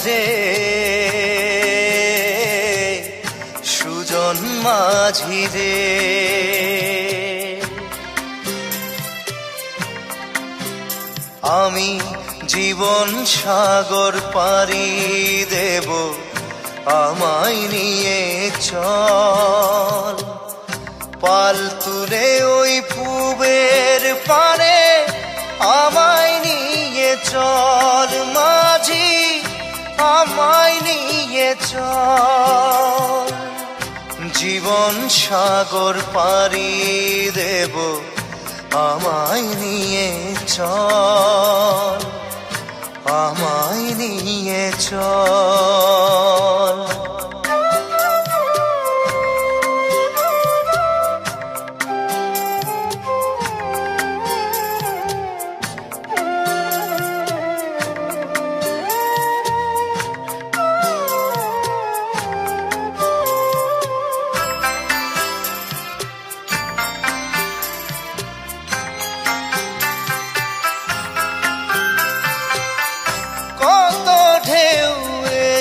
রে, সুজন মাঝি রে। আমি জীবন সাগর পাড়ি দেব, আমায় নিয়ে চল। পাল তুলে ওই পূবের পারে আমায় নিয়ে চল মাঝি, আমায় নিয়ে চল। জীবন সাগর পাড়ি দেব, আমায় নিয়ে চল, আমায় নিয়ে চল।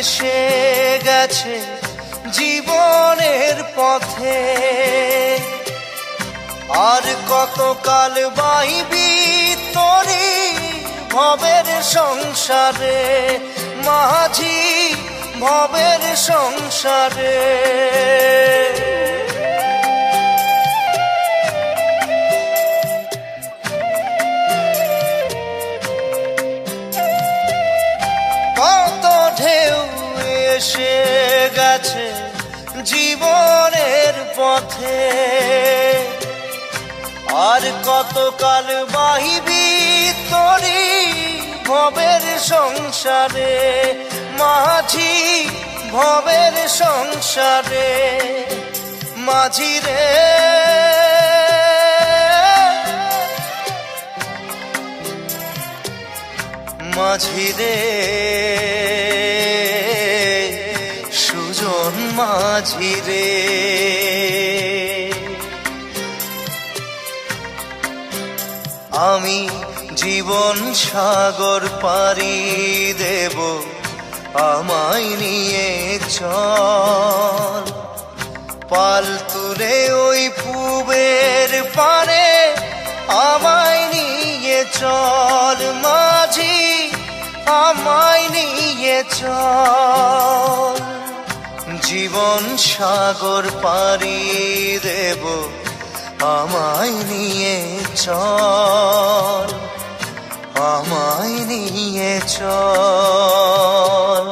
এসে গেছে জীবনের পথে, আর কতকাল বাইবি তোরি ভবের সংসারে মাঝি, ভবের সংসারে। এসে গেছে জীবনের পথে, আর কতকাল বাহিবি তোরি ভবের সংসারে মাঝি, ভবের সংসারে। মাঝি রে, মাঝি রে, সুজন মাঝি রে। আমি জীবন সাগর পাড়ি দেব, আমায় নিয়ে চল। পাল তুলে ওই পূবের পারে আমায় নিয়ে চল মাঝি, আমায় নিয়ে চল। জীবন সাগর পাড়ি দেব, আমায় নিয়ে চল, আমায় নিয়ে চল।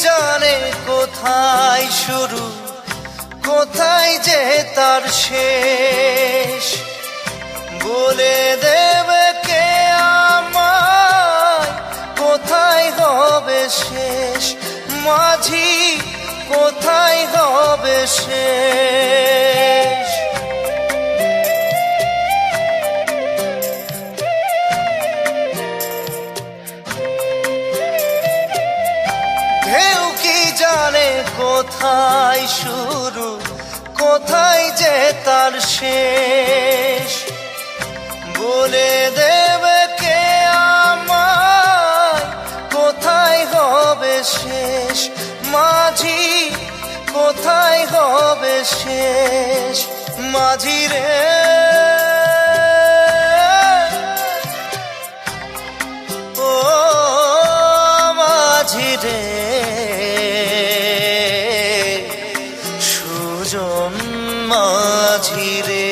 জানে কোথায় শুরু, কোথায় যে তার শেষ, বলে দেবে কে আমায় কোথায় হবে শেষ। মাঝি কোথায় হবে শেষ। জানে কোথায় শুরু, কোথায় যে তার শেষ, বলে দেবে কে আমায় কোথায় হবে শেষ। মাঝি কোথায় হবে শেষ। মাঝি রে, ও মাঝি রে, সুজন মাঝি রে।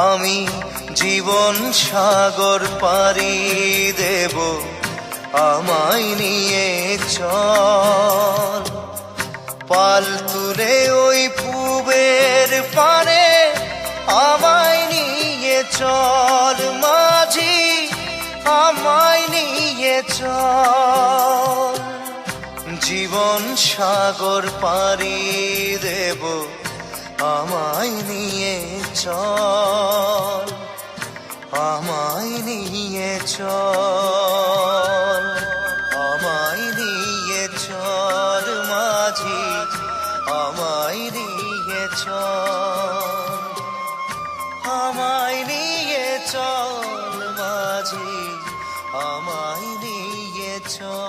আমি জীবন সাগর পাড়ি দেব, আমায় নিয়ে চল। পাল তুলে ওই পূবের পারে আমায় নিয়ে চল মাঝি, আমায় নিয়ে চল। জীবন সাগর পাড়ি দেব আমায় নিয়ে চল, আমায় নিয়ে চল, আমায় নিয়ে চল মাঝি, আমায় নিয়ে চল, আমায় নিয়ে চল মাঝি, আমায় নিয়ে চল।